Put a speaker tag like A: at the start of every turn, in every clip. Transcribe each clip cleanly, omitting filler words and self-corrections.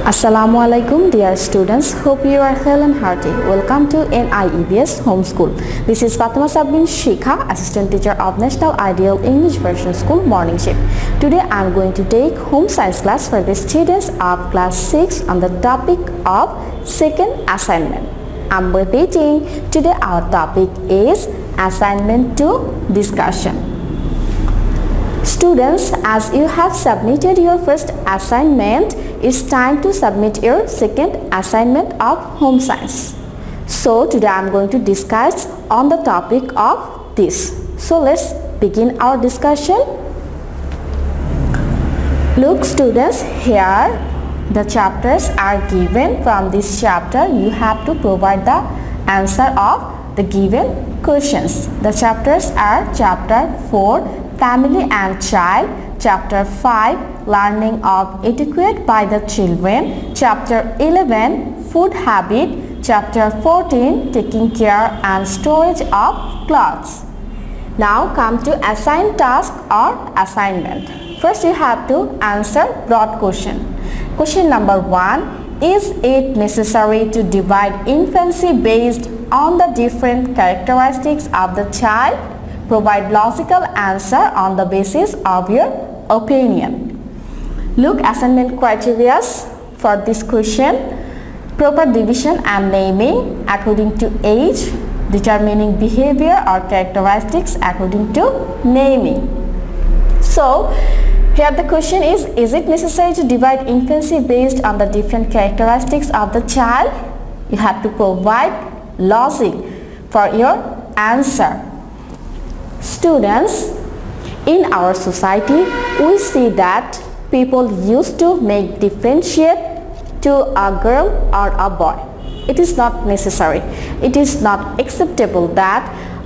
A: Assalamu alaikum dear students, hope you are well and hearty. Welcome to NIEBS Homeschool. This is Fatima Sabin Shikha, Assistant Teacher of National Ideal English Version School Morning Shift. Today I am going to take home science class for the students of class 6 on the topic of second assignment. I am repeating, today our topic is assignment 2 discussion. Students, as you have submitted your first assignment, it's time to submit your second assignment of home science. So today I am going to discuss on the topic of this. So let's begin our discussion. Look students, here the chapters are given. From this chapter you have to provide the answer of the given questions. The chapters are chapter 4, Family and Child, chapter 5, Learning of Etiquette by the Children, chapter 11, Food Habit, chapter 14, Taking Care and Storage of Clothes. Now come to assign task or assignment. First you have to answer broad question. Question number 1, is it necessary to divide infancy based on the different characteristics of the child? Provide logical answer on the basis of your opinion. Look assignment criteria for this question. Proper division and naming according to age, determining behavior or characteristics according to naming. So here the question is it necessary to divide infancy based on the different characteristics of the child? You have to provide logic for your answer. Students, in our society, we see that people used to make differentiate to a girl or a boy. It is not necessary. It is not acceptable that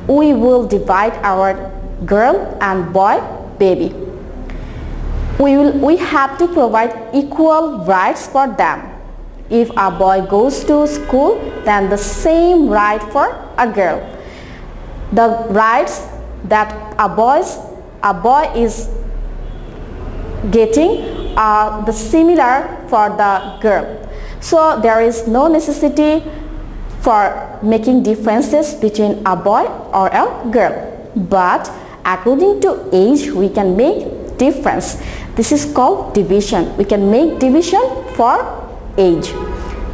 A: we will divide our girl and boy baby. We have to provide equal rights for them. If a boy goes to school, then the same right for a girl. The rights that a boy is getting are the similar for the girl. So there is no necessity for making differences between a boy or a girl. But according to age, we can make difference. This is called division. We can make division for age.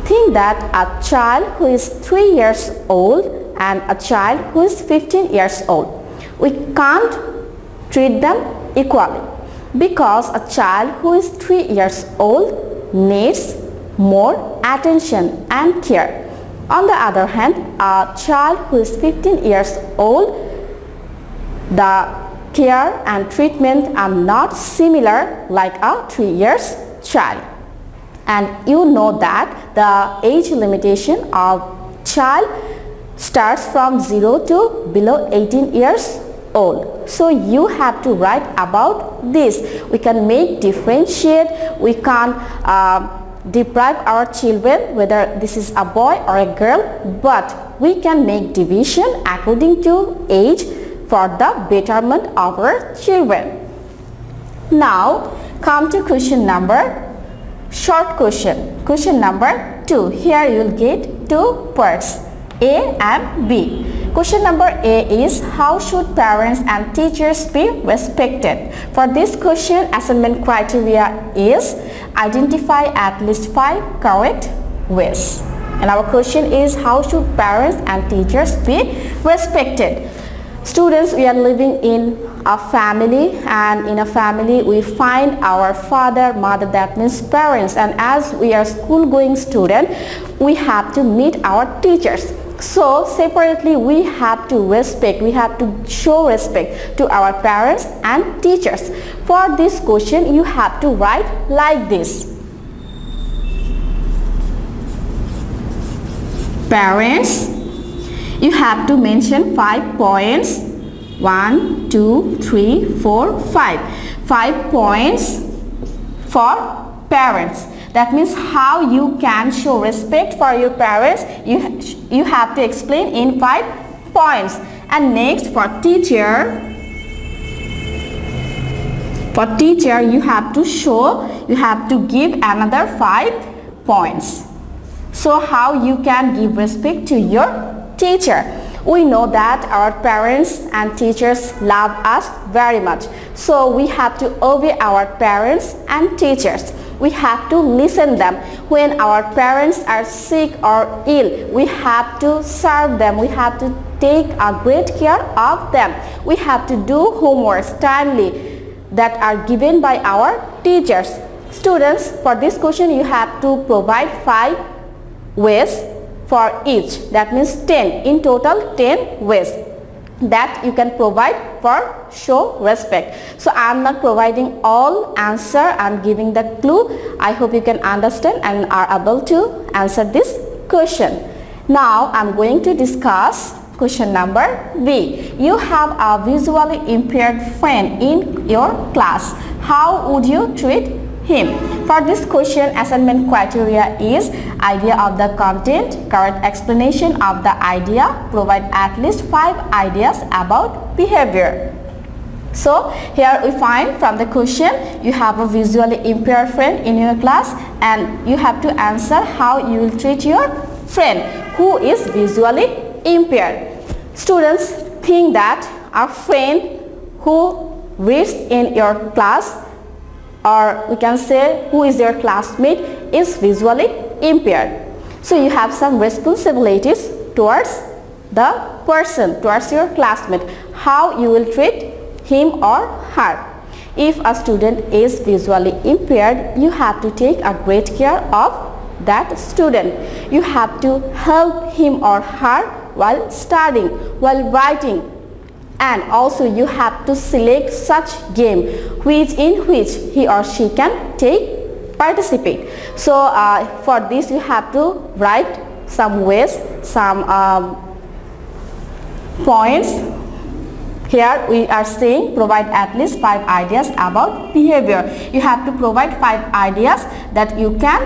A: Think that a child who is 3 years old and a child who is 15 years old. We can't treat them equally because a child who is 3 years old needs more attention and care. On the other hand, a child who is 15 years old, the care and treatment are not similar like a 3 years child. And you know that the age limitation of child starts from 0 to below 18 years old. So you have to write about this. We can make differentiate. We can deprive our children whether this is a boy or a girl, but we can make division according to age for the betterment of our children. Now come to question number short question. Question number 2. Here you will get 2 parts, A and B. Question number A is, how should parents and teachers be respected? For this question, assignment criteria is identify at least 5 correct ways. And our question is, how should parents and teachers be respected? Students, we are living in a family, and in a family we find our father, mother, that means parents, and as we are school going student, we have to meet our teachers. So separately we have to respect, we have to show respect to our parents and teachers. For this question you have to write like this. Parents, you have to mention 5 points. 1, 2, 3, 4, 5. 5 points for parents. That means how you can show respect for your parents. You have to explain in 5 points. And next for teacher. For teacher you have to give another 5 points. So how you can give respect to your teacher? We know that our parents and teachers love us very much. So we have to obey our parents and teachers. We have to listen them. When our parents are sick or ill, we have to serve them. We have to take a great care of them. We have to do homeworks timely that are given by our teachers. Students, for this question you have to provide 5 ways for each. That means 10. In total 10 ways that you can provide for show respect. So I am not providing all answer, I am giving the clue. I hope you can understand and are able to answer this question. Now I am going to discuss question number B. You have a visually impaired friend in your class. How would you treat him? For this question, assignment criteria is idea of the content, correct explanation of the idea, provide at least 5 ideas about behavior. So here we find from the question, you have a visually impaired friend in your class and you have to answer how you will treat your friend who is visually impaired. Students, think that a friend who reads in your class, or we can say who is your classmate, is visually impaired. So you have some responsibilities towards the person, towards your classmate, how you will treat him or her. If a student is visually impaired, you have to take a great care of that student. You have to help him or her while studying, while writing, and also you have to select such game in which he or she can participate. So for this you have to write some ways, some points. Here we are saying provide at least 5 ideas about behavior. You have to provide 5 ideas that you can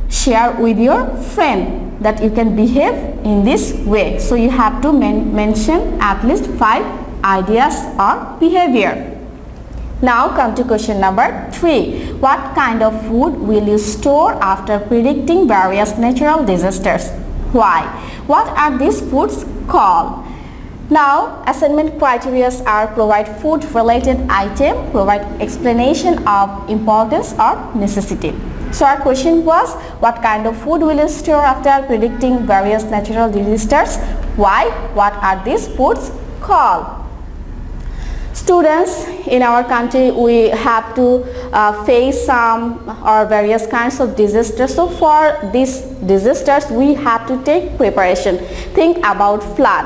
A: share with your friend, that you can behave in this way. So you have to mention at least 5 ideas or behavior. Now come to question number 3. What kind of food will you store after predicting various natural disasters? Why? What are these foods called? Now assignment criteria are provide food related item, provide explanation of importance or necessity. So our question was, what kind of food will you store after predicting various natural disasters? Why? What are these foods called? Students, in our country we have to face some or various kinds of disasters. So for these disasters we have to take preparation. Think about flood,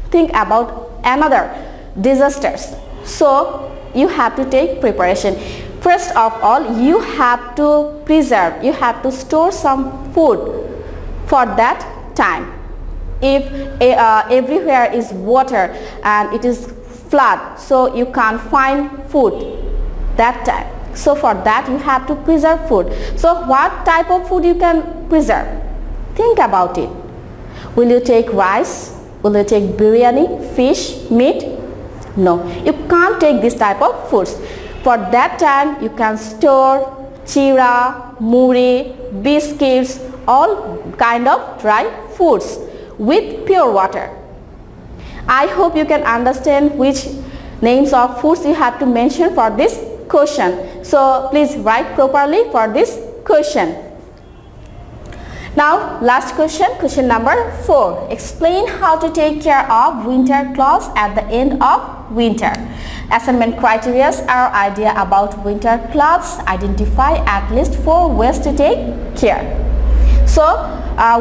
A: think about another disasters. So you have to take preparation. First of all, you have to preserve, you have to store some food for that time. If everywhere is water and it is flood, so you can't find food that time. So for that you have to preserve food. So what type of food you can preserve? Think about it. Will you take rice? Will you take biryani, fish, meat? No, you can't take this type of foods. For that time you can store chira, muri, biscuits, all kind of dry foods with pure water. I hope you can understand which names of foods you have to mention for this question. So please write properly for this question. Now last question, question number 4. Explain how to take care of winter clothes at the end of winter. Assignment criteria are idea about winter clothes. Identify at least 4 ways to take care. So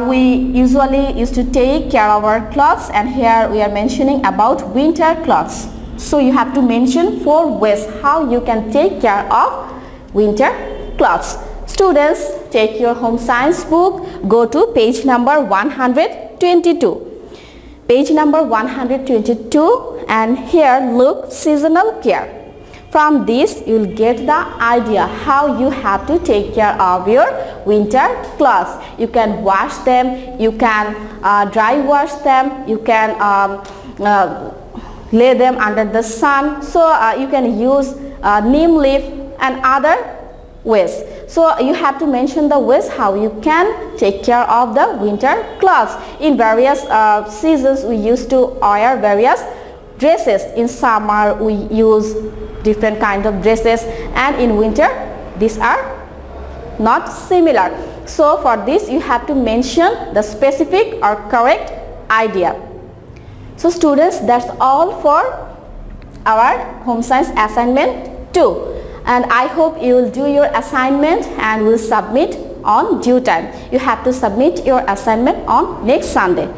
A: we usually used to take care of our clothes, and here we are mentioning about winter clothes. So you have to mention 4 ways how you can take care of winter clothes. Students, take your home science book, go to page number 122. Page number 122, and here look seasonal care. From this you will get the idea how you have to take care of your winter clothes. You can wash them, you can dry wash them, you can lay them under the sun. So you can use neem leaf and other ways. So you have to mention the ways how you can take care of the winter clothes. In various seasons we used to wear various dresses. In summer we use different kind of dresses, and in winter these are not similar. So for this you have to mention the specific or correct idea. So students, that's all for our home science assignment 2, and I hope you will do your assignment and will submit on due time. You have to submit your assignment on next Sunday.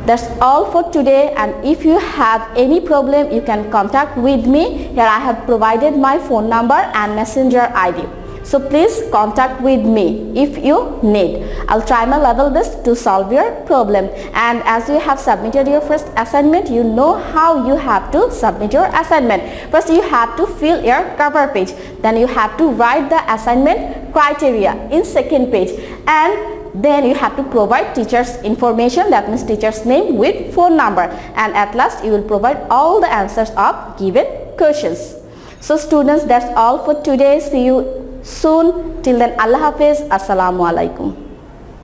A: That's all for today, and if you have any problem you can contact with me. Here I have provided my phone number and messenger ID. So please contact with me if you need. I'll try my level best to solve your problem. And as you have submitted your first assignment, you know how you have to submit your assignment. First you have to fill your cover page. Then you have to write the assignment criteria in second page. And then you have to provide teacher's information, that means teacher's name with phone number. And at last you will provide all the answers of given questions. So students, that's all for today. See you soon. Till then, Allah Hafiz. Assalamu alaikum.